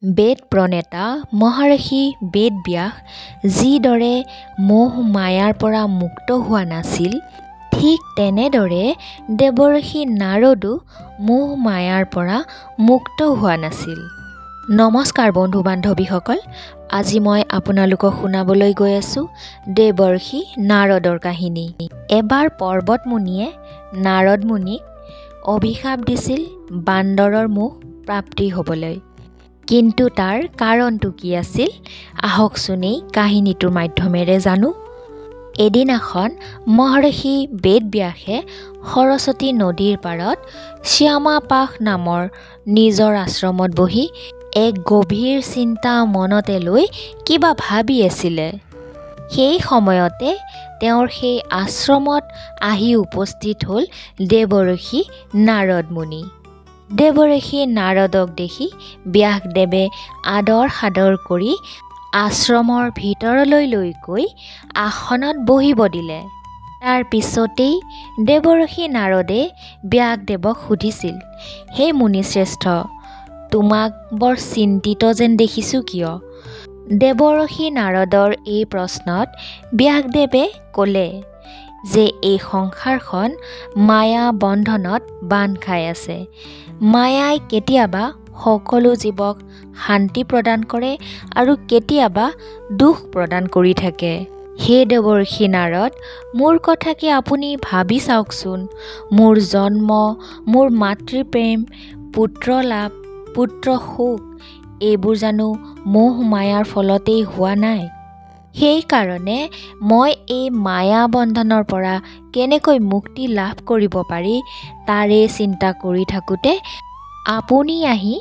বেদ প্ৰণেতা মহৰ্ষি বেদব্যাস যিদৰে মোহ মায়াৰ পৰা মুক্ত হোৱা নাছিল, ঠিক তেনেদৰে দেৱৰ্ষি নাৰদো মোহ মায়াৰ পৰা মুক্ত হোৱা নাছিল। নমস্কাৰ বন্ধু বান্ধৱীসকল, আজি মই আপোনালোকক শুনাবলৈ গৈ আছোঁ দেৱৰ্ষি নাৰদৰ কাহিনী। এবাৰ পৰ্বত মুনিয়ে নাৰদ মুনিক অভিশাপ দিছিল বান্দৰৰ মুখ প্ৰাপ্তি হ'বলৈ। কিন্তু তাৰ কাৰণটো কি আছিল, আহকচোন এই কাহিনীটোৰ মাধ্যমেৰে জানো। এদিনাখন মহৰ্ষি বেদব্যাসে সৰস্বতী নদীৰ পাৰত শ্যামাপাশ নামৰ নিজৰ আশ্ৰমত বহি এক গভীৰ চিন্তা মনতে লৈ কিবা ভাবি আছিলে। সেই সময়তে তেওঁৰ সেই আশ্ৰমত আহি উপস্থিত হ'ল দেৱৰ্ষি নাৰদ মুনি। দেৱৰ্ষি নাৰদক দেখি ব্যাসদেৱে আদৰ সাদৰ কৰি আশ্ৰমৰ ভিতৰলৈ লৈ গৈ আসনত বহিব দিলে। তাৰ পিছতেই দেৱৰ্ষি নাৰদে ব্যাসদেৱক সুধিছিল, হে মুনিশ্ৰেষ্ঠ, তোমাক বৰ চিন্তিত যেন দেখিছোঁ কিয়? দেৱৰ্ষি নাৰদৰ এই প্ৰশ্নত ব্যাসদেৱে ক'লে যে এই সংসাৰখন মায়া বন্ধনত বান্ধ খাই আছে। মায়াই কেতিয়াবা সকলো জীৱক শান্তি প্ৰদান কৰে আৰু কেতিয়াবা দুখ প্ৰদান কৰি থাকে। হে দেৱৰ্ষি নাৰদ, মোৰ কথাকে আপুনি ভাবি চাওকচোন। মোৰ জন্ম, মোৰ মাতৃপ্ৰেম, পুত্ৰ লাভ, পুত্ৰ সুখ, এইবোৰ জানো মোহ মায়াৰ ফলতেই হোৱা নাই? সেইকাৰণে মই এই মায়া বন্ধনৰ পৰা কেনেকৈ মুক্তি লাভ কৰিব পাৰি তাৰে চিন্তা কৰি থাকোঁতে আপুনি আহি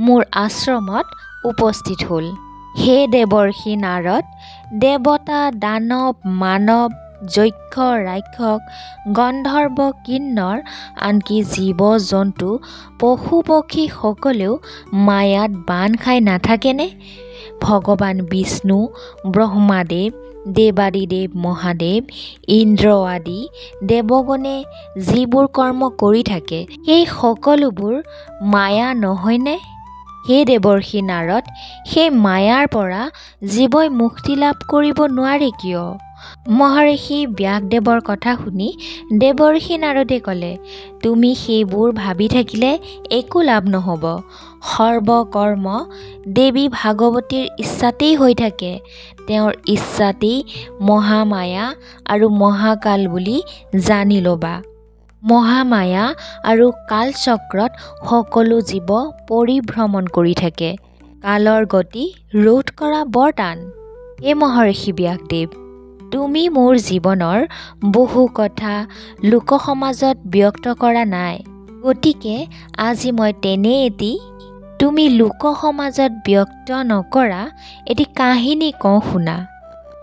মোৰ আশ্ৰমত উপস্থিত হ'ল। হে দেৱৰ্ষি নাৰদ, দেৱতা, দানৱ, মানৱ, যক্ষ, ৰাক্ষস, গন্ধৰ্ব, কিন্নৰ, আনকি জীৱ জন্তু, পশু পক্ষী সকলেও মায়াত বান্ধ খাই নাথাকেনে? ভগৱান বিষ্ণু, ব্ৰহ্মাদেৱ, দেৱাদিদেৱ মহাদেৱ, ইন্দ্ৰ আদি দেৱগণে যিবোৰ কৰ্ম কৰি থাকে সেই সকলোবোৰ মায়া নহয়নে? হে দেৱৰ্ষি নাৰদ, সেই মায়াৰ পৰা জীৱই মুক্তি লাভ কৰিব নোৱাৰে কিয়? মহৰ্ষি ব্যাসদেৱৰ কথা শুনি দেৱৰ্ষি নাৰদে ক'লে, তুমি সেইবোৰ ভাবি থাকিলে একো লাভ নহ'ব। সৰ্বকৰ্ম দেৱী ভাগৱতীৰ ইচ্ছাতেই হৈ থাকে। তেওঁৰ ইচ্ছাতেই মহামায়া আৰু মহাকাল বুলি জানি ল'বা। মহামায়া আৰু কালচক্ৰত সকলো জীৱ পৰিভ্ৰমণ কৰি থাকে। কালৰ গতি ৰোধ কৰা বৰ টান। হে মহৰ্ষি ব্যাসদেৱ, তুমি মোৰ জীৱনৰ বহু কথা লোকসমাজত ব্যক্ত কৰা নাই। গতিকে আজি মই তেনে এটি তুমি লোকসমাজত ব্যক্ত নকৰা এটি কাহিনী কওঁ শুনা।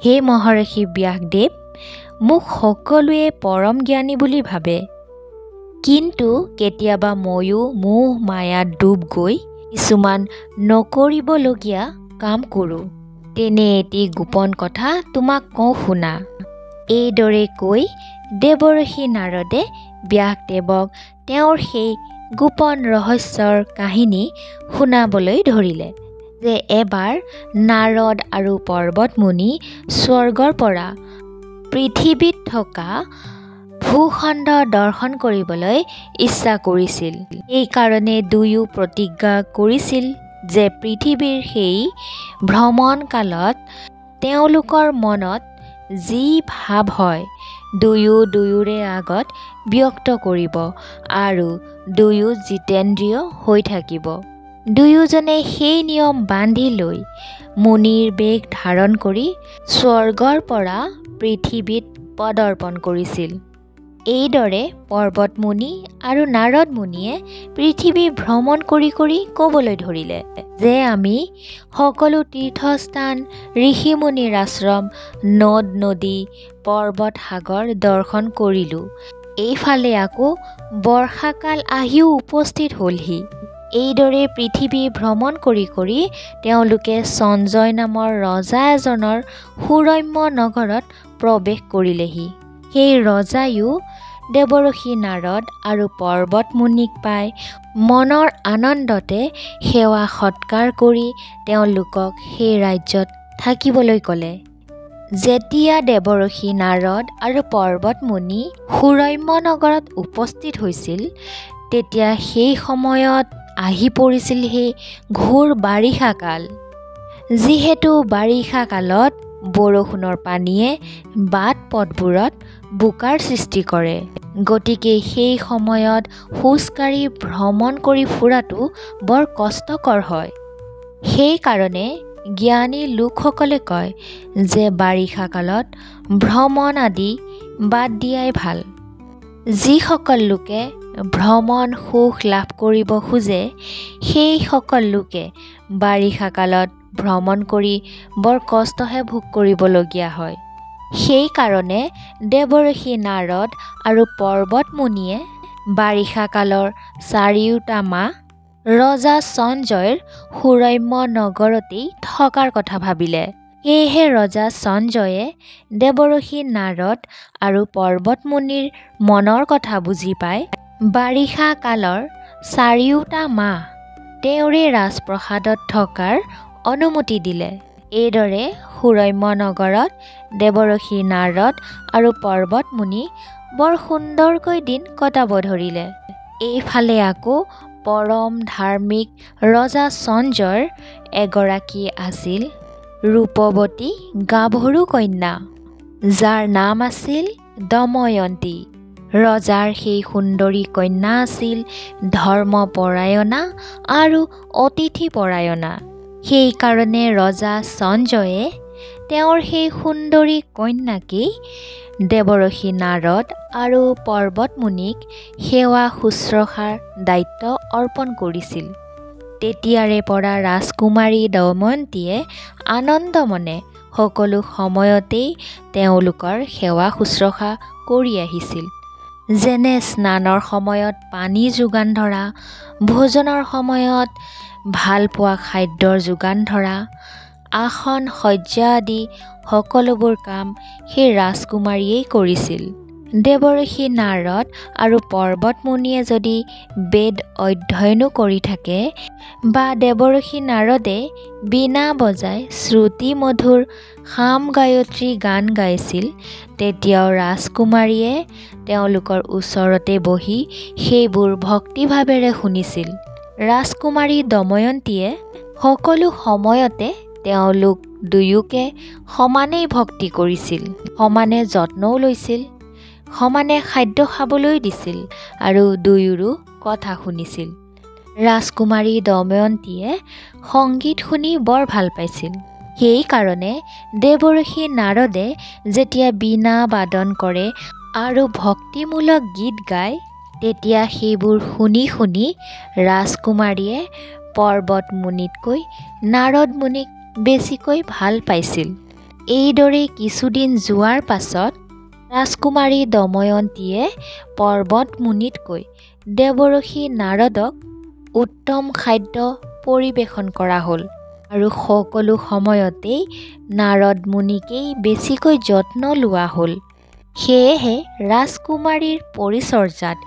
হে মহৰ্ষি ব্যাসদেৱ, মোক সকলোৱে পৰম জ্ঞানী বুলি ভাবে, কিন্তু কেতিয়াবা ময়ো মোহ মায়াত ডুব গৈ কিছুমান নকৰিবলগীয়া কাম কৰোঁ। তেনে এটি গোপন কথা তোমাক কওঁ শুনা। এইদৰে কৈ দেৱৰ্ষি নাৰদে ব্যাসদেৱক তেওঁৰ সেই গোপন ৰহস্যৰ কাহিনী শুনাবলৈ ধৰিলে যে এবাৰ নাৰদ আৰু পৰ্বত মুনি স্বৰ্গৰ পৰা পৃথিৱীত থকা ভূখণ্ড দৰ্শন কৰিবলৈ ইচ্ছা কৰিছিল। এইকাৰণে দুয়ো প্ৰতিজ্ঞা কৰিছিল যে পৃথিৱীৰ সেই ভ্ৰমণ কালত তেওঁলোকৰ মনত যি ভাৱ হয় দুয়ো দুয়োৰে আগত ব্যক্ত কৰিব আৰু দুয়ো জিতেন্দ্ৰিয় হৈ থাকিব। দুয়োজনে সেই নিয়ম বান্ধি লৈ মুনিৰ বেশ ধাৰণ কৰি স্বৰ্গৰ পৰা পৃথিৱীত পদাৰ্পণ কৰিছিল। এইদৰে পৰ্বত মুনি আৰু নাৰদ মুনিয়ে পৃথিৱী ভ্ৰমণ কৰি কৰি ক'বলৈ ধৰিলে যে আমি সকলো তীৰ্থস্থান, ঋষি মুনিৰ আশ্ৰম, নদ নদী, পৰ্বত সাগৰ দৰ্শন কৰিলোঁ। এইফালে আকৌ বৰ্ষাকাল আহিও উপস্থিত হ'লহি। এইদৰে পৃথিৱী ভ্ৰমণ কৰি কৰি তেওঁলোকে সঞ্জয় নামৰ ৰজা এজনৰ সুৰম্য নগৰত প্ৰৱেশ কৰিলেহি। সেই ৰজায়ো দেৱৰ্ষি নাৰদ আৰু পৰ্বত মুনিক পাই মনৰ আনন্দতে সেৱা সৎকাৰ কৰি তেওঁলোকক সেই ৰাজ্যত থাকিবলৈ ক'লে। যেতিয়া দেৱৰ্ষি নাৰদ আৰু পৰ্বতমুনি সুৰম্য নগৰত উপস্থিত হৈছিল, তেতিয়া সেই সময়ত আহি পৰিছিল সেই ঘোৰ বাৰিষা কাল। যিহেতু বাৰিষা কালত বৰষুণৰ পানীয়ে বাট পথবোৰত বোকাৰ সৃষ্টি কৰে, গতিকে সেই সময়ত খোজকাঢ়ি ভ্ৰমণ কৰি ফুৰাটো বৰ কষ্টকৰ হয়। সেইকাৰণে জ্ঞানী লোকসকলে কয় যে বাৰিষা কালত ভ্ৰমণ আদি বাদ দিয়াই ভাল। যিসকল লোকে ভ্ৰমণ সুখ লাভ কৰিব খোজে, সেইসকল লোকে বাৰিষা কালত ভ্ৰমণ কৰি বৰ কষ্টহে ভোগ কৰিবলগীয়া হয়। সেইকাৰণে দেৱৰ্ষি নাৰদ আৰু পৰ্বতমুনিয়ে বাৰিষা কালৰ 4টা মাহ ৰজা সঞ্জয়ৰ সুৰম্য নগৰতেই থকাৰ কথা ভাবিলে। সেয়েহে ৰজা সঞ্জয়ে দেৱৰ্ষি নাৰদ আৰু পৰ্বতমুনিৰ মনৰ কথা বুজি পাই বাৰিষা কালৰ 4টা মাহ তেওঁৰে ৰাজপ্ৰসাদত থকাৰ অনুমতি দিলে। এইদৰে সুৰম্য নগৰত দেৱৰ্ষি নাৰদ আৰু পৰ্বতমুনি বৰ সুন্দৰকৈ দিন কটাব ধৰিলে। এইফালে আকৌ পৰম ধাৰ্মিক ৰজা সঞ্জয়ৰ এগৰাকী আছিল ৰূপৱতী গাভৰু কন্যা, যাৰ নাম আছিল দময়ন্তী। ৰজাৰ সেই সুন্দৰী কন্যা আছিল ধৰ্মপৰায়ণা আৰু অতিথিপৰায়ণা। সেইকাৰণে ৰজা সঞ্জয়ে তেওঁৰ সেই সুন্দৰী কন্যাকেই দেৱৰ্ষি নাৰদ আৰু পৰ্বতমুনিক সেৱা শুশ্ৰূষাৰ দায়িত্ব অৰ্পণ কৰিছিল। তেতিয়াৰে পৰা ৰাজকুমাৰী দময়ন্তীয়ে আনন্দমনে সকলো সময়তেই তেওঁলোকৰ সেৱা শুশ্ৰূষা কৰি আহিছিল। যেনে স্নানৰ সময়ত পানী যোগান ধৰা, ভোজনৰ সময়ত ভালপোৱা খাদ্যৰ যোগান ধৰা, আসন সজ্জা আদি সকলোবোৰ কাম সেই ৰাজকুমাৰীয়েই কৰিছিল। দেৱৰ্ষি নাৰদ আৰু পৰ্বতমুনিয়ে যদি বেদ অধ্যয়নো কৰি থাকে বা দেৱৰ্ষি নাৰদে বীণা বজাই শ্ৰুতি মধুৰ সাম গায়ত্ৰী গান গাইছিল, তেতিয়াও ৰাজকুমাৰীয়ে তেওঁলোকৰ ওচৰতে বহি সেইবোৰ ভক্তিভাৱেৰে শুনিছিল। ৰাজকুমাৰী দময়ন্তীয়ে সকলো সময়তে তেওঁলোক দুয়োকে সমানেই ভক্তি কৰিছিল, সমানে যত্নও লৈছিল, সমানে খাদ্য খাবলৈ দিছিল আৰু দুয়োৰো কথা শুনিছিল। ৰাজকুমাৰী দময়ন্তীয়ে সংগীত শুনি বৰ ভাল পাইছিল। সেইকাৰণে দেৱৰ্ষি নাৰদে যেতিয়া বীণা বাদন কৰে আৰু ভক্তিমূলক গীত গায়, তেতিয়া সেইবোৰ শুনি শুনি ৰাজকুমাৰীয়ে পৰ্বতমুনিতকৈ নাৰদ মুনিক বেছিকৈ ভাল পাইছিল। এইদৰে কিছুদিন যোৱাৰ পাছত ৰাজকুমাৰী দময়ন্তীয়ে পৰ্বতমুনিতকৈ দেৱৰ্ষি নাৰদক উত্তম খাদ্য পৰিৱেশন কৰা হ'ল আৰু সকলো সময়তেই নাৰদ মুনিকেই বেছিকৈ যত্ন লোৱা হ'ল। সেয়েহে ৰাজকুমাৰীৰ পৰিচৰ্যাত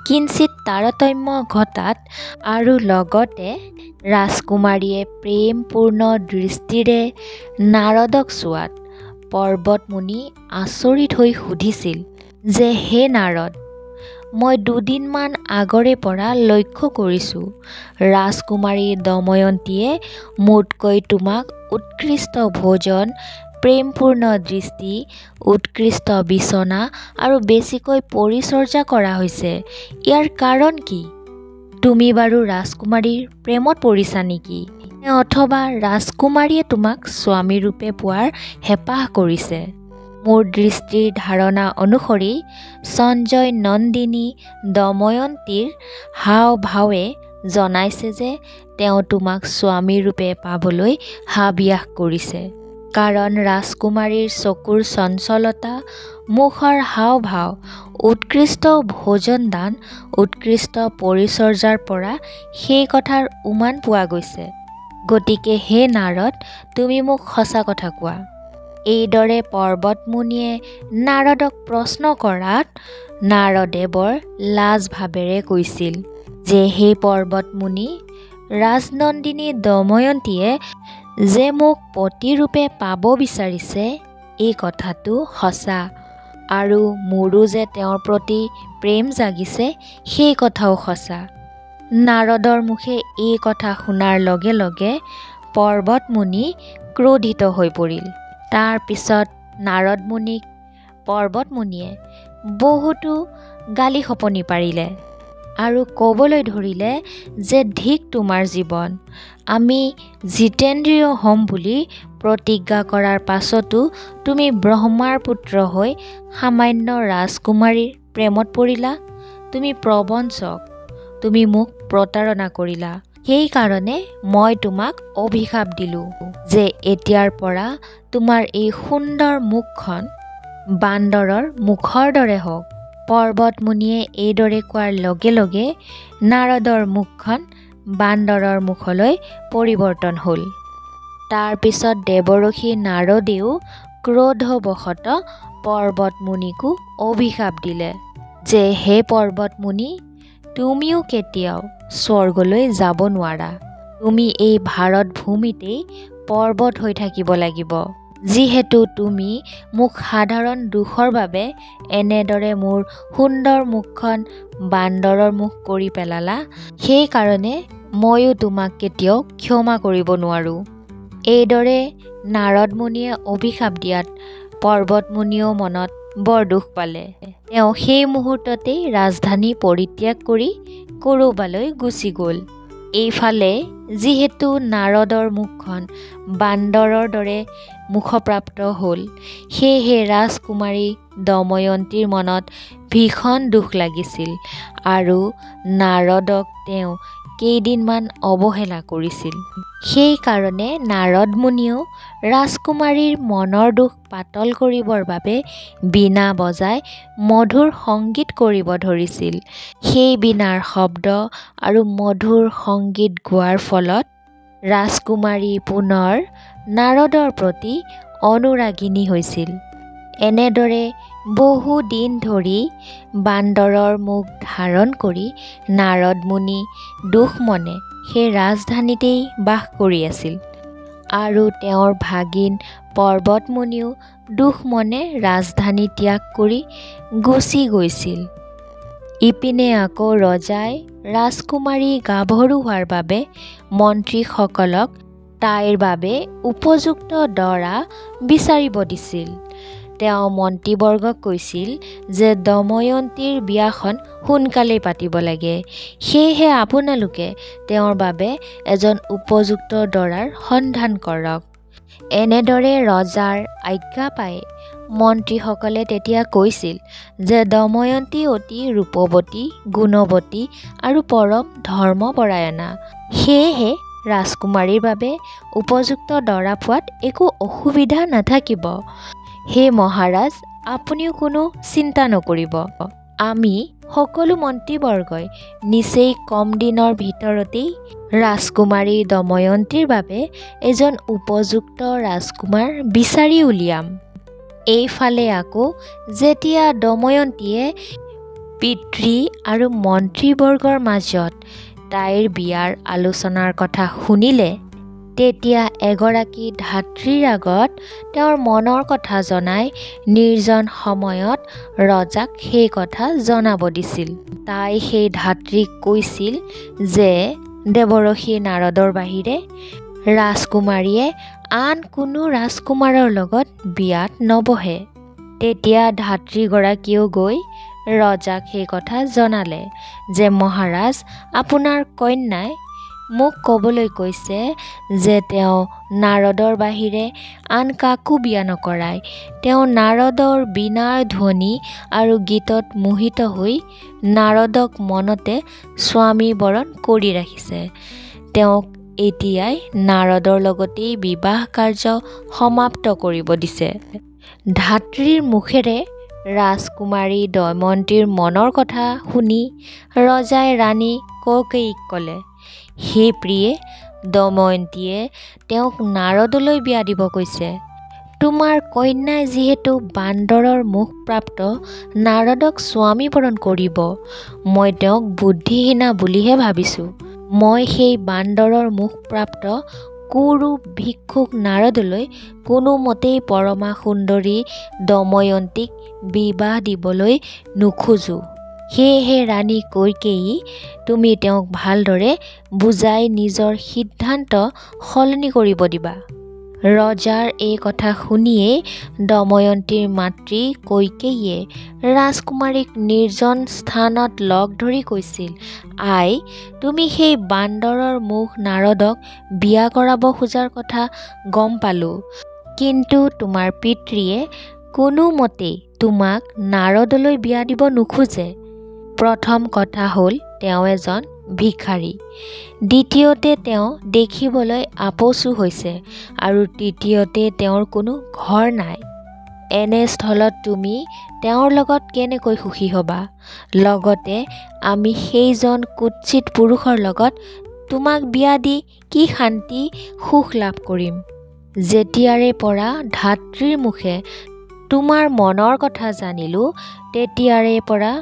কিঞ্চিত তাৰতম্য ঘটাত আৰু লগতে ৰাজকুমাৰীয়ে প্ৰেমপূৰ্ণ দৃষ্টিৰে নাৰদক চোৱাত পৰ্বতমুনি আচৰিত হৈ সুধিছিল যে, হে নাৰদ, মই দুদিনমান আগৰে পৰা লক্ষ্য কৰিছোঁ ৰাজকুমাৰী দময়ন্তীয়ে মোতকৈ তোমাক উৎকৃষ্ট ভোজন, প্ৰেমপূৰ্ণ দৃষ্টি, উৎকৃষ্ট বিচনা আৰু বেছিকৈ পৰিচৰ্যা কৰা হৈছে। ইয়াৰ কাৰণ কি? তুমি বাৰু ৰাজকুমাৰীৰ প্ৰেমত পৰিছা নেকি? অথবা ৰাজকুমাৰীয়ে তোমাক স্বামীৰূপে পোৱাৰ হেঁপাহ কৰিছে? মোৰ দৃষ্টিৰ ধাৰণা অনুসৰি সঞ্জয় নন্দিনী দময়ন্তীৰ হাও ভাৱে জনাইছে যে তেওঁ তোমাক স্বামীৰূপে পাবলৈ হাবিয়াস কৰিছে। কাৰণ ৰাজকুমাৰীৰ চকুৰ চঞ্চলতা, মুখৰ হাও ভাও, উৎকৃষ্ট ভোজন দান, উৎকৃষ্ট পৰিচৰ্যাৰ পৰা সেই কথাৰ উমান পোৱা গৈছে। গতিকে হে নাৰদ, তুমি মোক সঁচা কথা কোৱা। এইদৰে পৰ্বতমুনিয়ে নাৰদক প্ৰশ্ন কৰাত নাৰদে বৰ লাজ ভাৱেৰে কৈছিল যে হে পৰ্বত মুনি, ৰাজনন্দিনী দময়ন্তীয়ে যে মোক পতিৰূপে পাব বিচাৰিছে এই কথাটো সঁচা, আৰু মোৰো যে তেওঁৰ প্ৰতি প্ৰেম জাগিছে সেই কথাও সঁচা। নাৰদৰ মুখে এই কথা শুনাৰ লগে লগে পৰ্বত মুনি ক্ৰোধিত হৈ পৰিল। তাৰ পিছত নাৰদ মুনিক পৰ্বত মুনিয়ে বহুতো গালি শপনি পাৰিলে আৰু ক'বলৈ ধৰিলে যে ধিক তোমাৰ জীৱন, আমি জিতেন্দ্ৰিয় হ'ম বুলি প্ৰতিজ্ঞা কৰাৰ পাছতো তুমি ব্ৰহ্মাৰ পুত্ৰ হৈ সামান্য ৰাজকুমাৰীৰ প্ৰেমত পৰিলা। তুমি প্ৰবঞ্চক, তুমি মোক প্ৰতাৰণা কৰিলা। সেইকাৰণে মই তোমাক অভিশাপ দিলোঁ যে এতিয়াৰ পৰা তোমাৰ এই সুন্দৰ মুখখন বান্দৰৰ মুখৰ দৰে হওক। পৰ্বত মুনিয়ে এইদৰে কোৱাৰ লগে লগে নাৰদৰ মুখখন বান্দৰৰ মুখলৈ পৰিৱৰ্তন হ'ল। তাৰ পিছত দেৱৰ্ষি নাৰদেও ক্ৰোধবশতঃ পৰ্বত মুনিকো অভিশাপ দিলে যে হে পৰ্বত মুনি, তুমিও কেতিয়াও স্বৰ্গলৈ যাব নোৱাৰা। তুমি এই ভাৰত ভূমিতেই পৰ্বত হৈ থাকিব লাগিব। যিহেতু তুমি মোক সাধাৰণ দোষৰ বাবে এনেদৰে মোৰ সুন্দৰ মুখখন বান্দৰৰ মুখ কৰি পেলালা, সেইকাৰণে ময়ো তোমাক কেতিয়াও ক্ষমা কৰিব নোৱাৰোঁ। এইদৰে নাৰদ মুনিয়ে অভিশাপ দিয়াত পৰ্বত মুনিয়েও মনত বৰ দুখ পালে। তেওঁ সেই মুহূৰ্ততেই ৰাজধানী পৰিত্যাগ কৰি ক'ৰবালৈ গুচি গ'ল। এইফালে যিহেতু নাৰদৰ মুখখন বান্দৰৰ দৰে মুখপ্ৰাপ্ত হ'ল, সেয়েহে ৰাজকুমাৰী দময়ন্তীৰ মনত ভীষণ দুখ লাগিছিল আৰু নাৰদক তেওঁ কেইদিনমান অৱহেলা কৰিছিল। সেইকাৰণে নাৰদ মুনিয়েও ৰাজকুমাৰীৰ মনৰ দুখ পাতল কৰিবৰ বাবে বীণা বজাই মধুৰ সংগীত কৰিব ধৰিছিল। সেই বীণাৰ শব্দ আৰু মধুৰ সংগীত গোৱাৰ ফলত ৰাজকুমাৰী পুনৰ নাৰদৰ প্ৰতি অনুৰাগিনী হৈছিল। এনেদৰে বহু দিন ধৰি বান্দৰৰ মুখ ধাৰণ কৰি নাৰদ মুনি দুখমনে সেই ৰাজধানীতেই বাস কৰি আছিল আৰু তেওঁৰ ভাগিন পৰ্বত মুনিও দুখমনে ৰাজধানী ত্যাগ কৰি গুচি গৈছিল। ইপিনে আকৌ ৰজাই ৰাজকুমাৰী গাভৰু হোৱাৰ বাবে মন্ত্ৰীসকলক তাইৰ বাবে উপযুক্ত দৰা বিচাৰিব দিছিল। তেওঁ মন্ত্ৰীবৰ্গক কৈছিল যে দময়ন্তীৰ বিয়াখন সোনকালেই পাতিব লাগে, সেয়েহে আপোনালোকে তেওঁৰ বাবে এজন উপযুক্ত দৰাৰ সন্ধান কৰক। এনেদৰে ৰজাৰ আজ্ঞা পাই মন্ত্ৰীসকলে তেতিয়া কৈছিল যে দময়ন্তী অতি ৰূপৱতী, গুণৱতী আৰু পৰম ধৰ্মপৰায়ণা, সেয়েহে ৰাজকুমাৰীৰ বাবে উপযুক্ত দৰা পোৱাত একো অসুবিধা নাথাকিব। হে মহাৰাজ, আপুনিও কোনো চিন্তা নকৰিব। আমি সকলো মন্ত্ৰীবৰ্গই নিচেই কম দিনৰ ভিতৰতেই ৰাজকুমাৰী দময়ন্তীৰ বাবে এজন উপযুক্ত ৰাজকুমাৰ বিচাৰি উলিয়াম। এইফালে আকৌ যেতিয়া দময়ন্তীয়ে পিতৃ আৰু মন্ত্ৰীবৰ্গৰ মাজত তাইৰ বিয়াৰ আলোচনাৰ কথা শুনিলে, তেতিয়া এগৰাকী ধাত্ৰীৰ আগত তেওঁৰ মনৰ কথা জনাই নিৰ্জন সময়ত ৰজাক সেই কথা জনাব দিছিল। তাই সেই ধাত্ৰীক কৈছিল যে দেৱৰ্ষি নাৰদৰ বাহিৰে ৰাজকুমাৰীয়ে আন কোনো ৰাজকুমাৰৰ লগত বিয়াত নবহে। তেতিয়া ধাত্ৰীগৰাকীয়েও গৈ ৰজাক সেই কথা জনালে যে মহাৰাজ, আপোনাৰ কন্যাই মোক ক'বলৈ কৈছে যে তেওঁ নাৰদৰ বাহিৰে আন কাকো বিয়া নকৰায়। তেওঁ নাৰদৰ বীণাৰ ধ্বনি আৰু গীতত মোহিত হৈ নাৰদক মনতে স্বামী বৰণ কৰি ৰাখিছে। তেওঁক এতিয়াই নাৰদৰ লগতেই বিবাহ কাৰ্য সমাপ্ত কৰিব দিছে। ধাত্ৰীৰ মুখেৰে ৰাজকুমাৰী দময়ন্তীৰ মনৰ কথা শুনি ৰজাই ৰাণী কৌকেয়ীক ক'লে, হে প্ৰিয়ে, দময়ন্তীয়ে তেওঁক নাৰদলৈ বিয়া দিব কৈছে। তোমাৰ কন্যাই যিহেতু বান্দৰৰ মুখপ্ৰাপ্ত নাৰদক স্বামীবৰণ কৰিব, মই তেওঁক বুদ্ধিহীনা বুলিহে ভাবিছোঁ। মই সেই বান্দৰৰ মুখপ্ৰাপ্ত কুৰূপ ভিক্ষুক নাৰদলৈ কোনোমতেই পৰমা সুন্দৰী দময়ন্তীক বিবাহ দিবলৈ নোখোজোঁ। সেয়েহে ৰাণী কৈকেয়ী, তুমি তেওঁক ভালদৰে বুজাই নিজৰ সিদ্ধান্ত সলনি কৰিব দিবা। ৰজাৰ এই কথা শুনিয়েই দময়ন্তীৰ মাতৃ কৈকেয়ীয়ে ৰাজকুমাৰীক নিৰ্জন স্থানত লগ ধৰি কৈছিল, আই, তুমি সেই বান্দৰৰ মুখ নাৰদক বিয়া কৰাব খোজাৰ কথা গম পালোঁ, কিন্তু তোমাৰ পিতৃয়ে কোনোমতেই তোমাক নাৰদলৈ বিয়া দিব নোখোজে। প্ৰথম কথা হ'ল তেওঁ এজন ভিক্ষাৰী, দ্বিতীয়তে তেওঁ দেখিবলৈ আপচু হৈছে, আৰু তৃতীয়তে তেওঁৰ কোনো ঘৰ নাই। এনে স্থলত তুমি তেওঁৰ লগত কেনেকৈ সুখী হ'বা? লগতে আমি সেইজন কুৎসিত পুৰুষৰ লগত তোমাক বিয়া দি কি শান্তি সুখ লাভ কৰিম? যেতিয়াৰে পৰা ধাত্ৰীৰ মুখে তোমাৰ মনৰ কথা জানিলোঁ, তেতিয়াৰে পৰা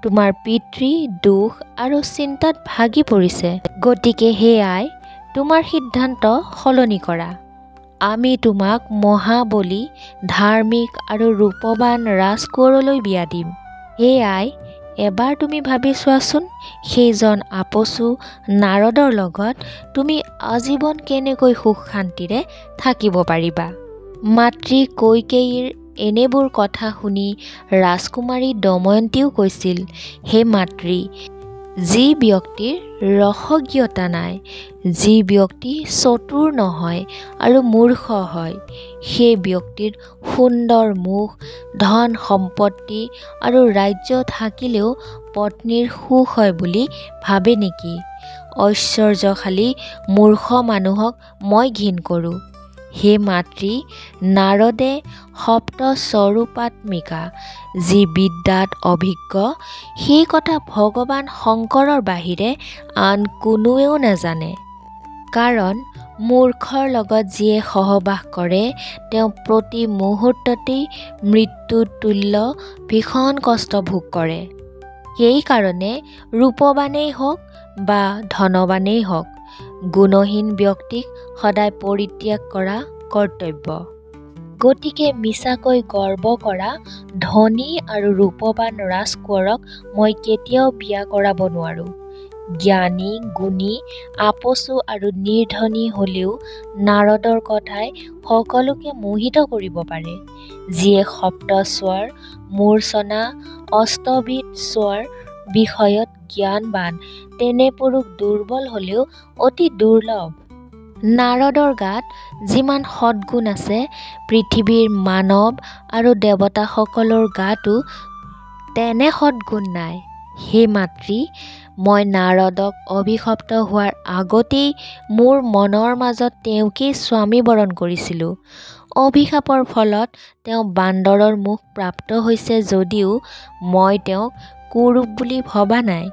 তোমাৰ পিতৃ দুখ আৰু চিন্তাত ভাগি পৰিছে। গতিকে হে আই, তোমাৰ সিদ্ধান্ত সলনি কৰা। আমি তোমাক মহাবলী, ধাৰ্মিক আৰু ৰূপৱান ৰাজকোঁৱৰলৈ বিয়া দিম। হে আই, এবাৰ তুমি ভাবি চোৱাচোন, সেইজন আপচু নাৰদৰ লগত তুমি আজীৱন কেনেকৈ সুখ শান্তিৰে থাকিব পাৰিবা? মাতৃ কৈকেয়ীৰ এনেবোৰ কথা শুনি ৰাজকুমাৰী দময়ন্তীও কৈছিল, হে মাতৃ, যি ব্যক্তিৰ ৰসজ্ঞতা নাই, যি ব্যক্তি চতুৰ নহয় আৰু মূৰ্খ হয়, সেই ব্যক্তিৰ সুন্দৰ মুখ, ধন সম্পত্তি আৰু ৰাজ্য থাকিলেও পত্নীৰ সুখ হয় বুলি ভাবে নেকি? ঐশ্বৰ্যশালী মূৰ্খ মানুহক মই ঘিণ কৰোঁ। হে মাতৃ, নাৰদে সপ্ত স্বৰূপাত্মিকা, যি বিদ্যাত অভিজ্ঞ, সেই কথা ভগৱান শংকৰৰ বাহিৰে আন কোনোৱেও নাজানে। কাৰণ মূৰ্খৰ লগত যিয়ে সহবাস কৰে, তেওঁ প্ৰতি মুহূৰ্ততেই মৃত্যুতুল্য ভীষণ কষ্ট ভোগ কৰে। সেইকাৰণে ৰূপৱানেই হওক বা ধনৱানেই হওক, গুণহীন ব্যক্তিক সদায় পৰিত্যাগ কৰা কৰ্তব্য। গতিকে মিছাকৈ গৰ্ব কৰা ধনী আৰু ৰূপৱান ৰাজকোঁৱৰক মই কেতিয়াও বিয়া কৰাব নোৱাৰোঁ। জ্ঞানী, গুণী, আপচু আৰু নিৰ্ধনী হ'লেও নাৰদৰ কথাই সকলোকে মোহিত কৰিব পাৰে। যিয়ে সপ্তস্বৰ, মূৰ্ছনা, অষ্টবিধ স্বৰ বিষয়ত জ্ঞানবান, তেনে পুৰুষ দুৰ্বল হ'লেও অতি দুৰ্লভ। নাৰদৰ গাত যিমান সদ্গুণ আছে, পৃথিৱীৰ মানৱ আৰু দেৱতাসকলৰ গাতো তেনে সদ্গুণ নাই। হে মাতৃ, মই নাৰদক অভিশপ্ত হোৱাৰ আগতেই মোৰ মনৰ মাজত তেওঁকেই স্বামীবৰণ কৰিছিলোঁ। অভিশাপৰ ফলত তেওঁ বান্দৰৰ মুখ প্ৰাপ্ত হৈছে যদিও মই তেওঁক কুৰূপ বুলি ভবা নাই।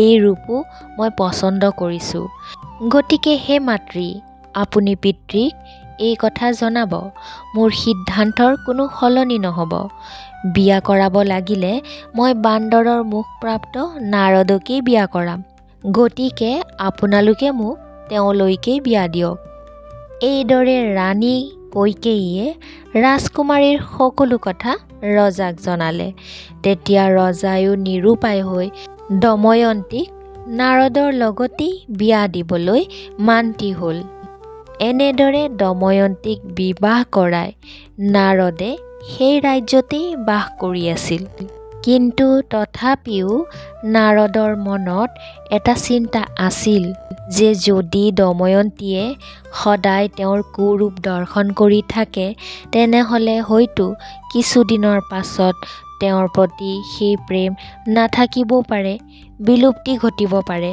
এই ৰূপো মই পচন্দ কৰিছোঁ। গতিকে হে মাতৃ, আপুনি পিতৃক এই কথা জনাব। মোৰ সিদ্ধান্তৰ কোনো সলনি নহ'ব। বিয়া কৰাব লাগিলে মই বান্দৰৰ মুখপ্ৰাপ্ত নাৰদকেই বিয়া কৰাম। গতিকে আপোনালোকে মোক তেওঁলৈকেই বিয়া দিয়ক। এইদৰে ৰাণী কৈকেয়ীয়ে ৰাজকুমাৰীৰ সকলো কথা ৰজাক জনালে। তেতিয়া ৰজায়ো নিৰুপায় হৈ দময়ন্তীক নাৰদৰ লগতেই বিয়া দিবলৈ মান্তি হ'ল। এনেদৰে দময়ন্তীক বিবাহ কৰাই নাৰদে সেই ৰাজ্যতেই বাস কৰি আছিল। কিন্তু তথাপিও নাৰদৰ মনত এটা চিন্তা আছিল যে যদি দময়ন্তীয়ে সদায় তেওঁৰ কুৰূপ দৰ্শন কৰি থাকে, তেনেহ'লে হয়তো কিছুদিনৰ পাছত তেওঁৰ প্ৰতি সেই প্ৰেম নাথাকিবও পাৰে, বিলুপ্তি ঘটিব পাৰে।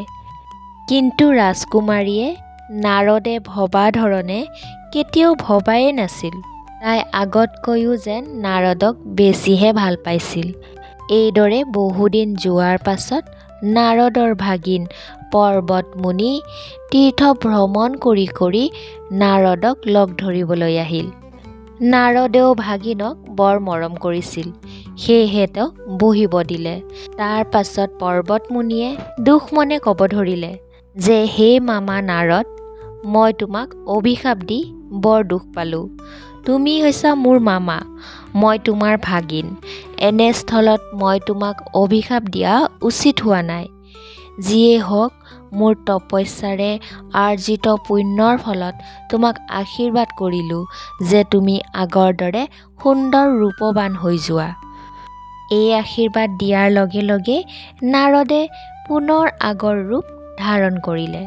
কিন্তু ৰাজকুমাৰীয়ে নাৰদে ভবা ধৰণে কেতিয়াও ভবাই নাছিল। তাই আগতকৈও যেন নাৰদক বেছিহে ভাল পাইছিল। এইদৰে বহুদিন যোৱাৰ পাছত নাৰদৰ ভাগিন পৰ্বতমুনি তীৰ্থ ভ্ৰমণ কৰি কৰি নাৰদক লগ ধৰিবলৈ আহিল। নাৰদেও ভাগিনক বৰ মৰম কৰিছিল, সেয়েহে তেওঁক বহিব দিলে। তাৰ পাছত পৰ্বতমুনিয়ে দুখ মনে ক'ব ধৰিলে যে হে মামা নাৰদ, মই তোমাক অভিশাপ দি বৰ দুখ পালোঁ। তুমি হৈছা মোৰ মামা, মই তোমাৰ ভাগিন। এনে স্থলত মই তোমাক অভিশাপ দিয়া উচিত হোৱা নাই। যিয়ে হওক, মোৰ তপস্যাৰে আৰ্জিত পুণ্যৰ ফলত তোমাক আশীৰ্বাদ কৰিলোঁ যে তুমি আগৰ দৰে সুন্দৰ ৰূপৱান হৈ যোৱা। এই আশীৰ্বাদ দিয়াৰ লগে লগে নাৰদে পুনৰ আগৰ ৰূপ ধাৰণ কৰিলে।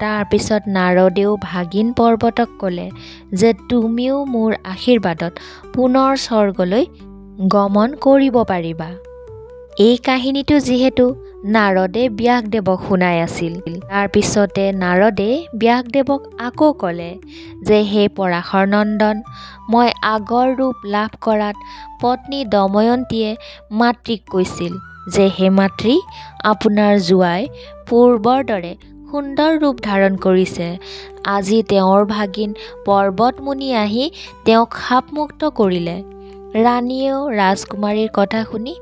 তাৰ পিছত নাৰদেও ভাগিন পৰ্বতক ক'লে যে তুমিও মোৰ আশীৰ্বাদত পুনৰ স্বৰ্গলৈ গমন কৰিব পাৰিবা। এই কাহিনীটো যিহেতু নাৰদে ব্যাসদেৱক শুনাই আছিল, তাৰ পিছতে নাৰদে ব্যাসদেৱক আকৌ ক'লে যে হে পৰাশৰ নন্দন, মই আগৰ ৰূপ লাভ কৰাত পত্নী দময়ন্তীয়ে মাতৃক কৈছিল যে হে মাতৃ, আপোনাৰ জোঁৱাই পূৰ্বৰ দৰে সুন্দৰ ৰূপ ধাৰণ কৰিছে। আজি তেওঁৰ ভাগিন পৰ্বতমুনি আহি তেওঁক শাপমুক্ত কৰিলে। ৰাণীয়েও ৰাজকুমাৰীৰ কথা শুনি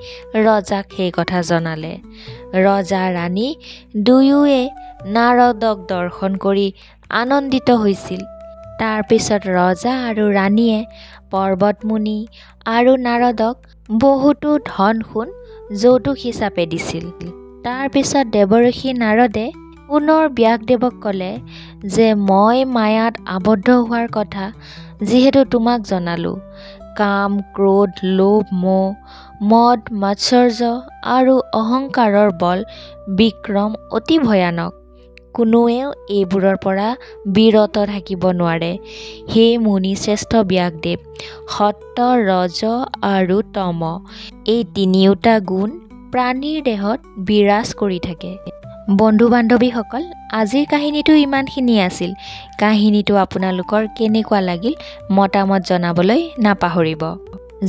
ৰজাক সেই কথা জনালে। ৰজা ৰাণী দুয়োৱে নাৰদক দৰ্শন কৰি আনন্দিত হৈছিল। তাৰ পিছত ৰজা আৰু ৰাণীয়ে পৰ্বতমুনি আৰু নাৰদক বহুতো ধন সোণ যৌতুক হিচাপে দিছিল। তাৰ পিছত দেৱৰ্ষি নাৰদে পুনৰ ব্যাসদেৱক ক'লে যে মই মায়াত আবদ্ধ হোৱাৰ কথা যিহেতু তোমাক জনালোঁ। কাম, ক্ৰোধ, লোভ, মোহ, মদ, মাৎসৰ্য আৰু অহংকাৰৰ বল বিক্ৰম অতি ভয়ানক। কোনোৱেও এইবোৰৰ পৰা বিৰত থাকিব নোৱাৰে। হে মুনিশ্ৰেষ্ঠ ব্যাসদেৱ, সত্য, ৰজ আৰু তম এই তিনিওটা গুণ প্ৰাণীৰ দেহত বিৰাজ কৰি থাকে। বন্ধু বান্ধৱীসকল, আজিৰ কাহিনীটো ইমানখিনিয়ে আছিল। কাহিনীটো আপোনালোকৰ কেনেকুৱা লাগিল মতামত জনাবলৈ নাপাহৰিব।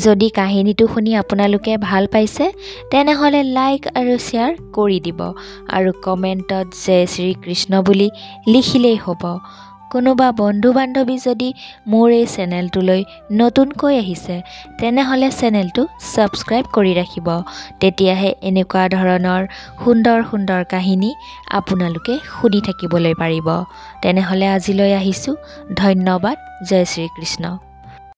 যদি কাহিনীটো শুনি আপোনালোকে ভাল পাইছে তেনেহ'লে লাইক আৰু শ্বেয়াৰ কৰি দিব আৰু কমেণ্টত জয় শ্ৰীকৃষ্ণ বুলি লিখিলেই হ'ব। কোনোবা বন্ধু বান্ধৱী যদি মোৰ এই চেনেলটোলৈ নতুনকৈ আহিছে তেনেহ'লে চেনেলটো ছাবস্ক্ৰাইব কৰি ৰাখিব। তেতিয়াহে এনেকুৱা ধৰণৰ সুন্দৰ সুন্দৰ কাহিনী আপোনালোকে শুনি থাকিবলৈ পাৰিব। তেনেহ'লে আজিলৈ আহিছোঁ। ধন্যবাদ। জয় শ্ৰীকৃষ্ণ।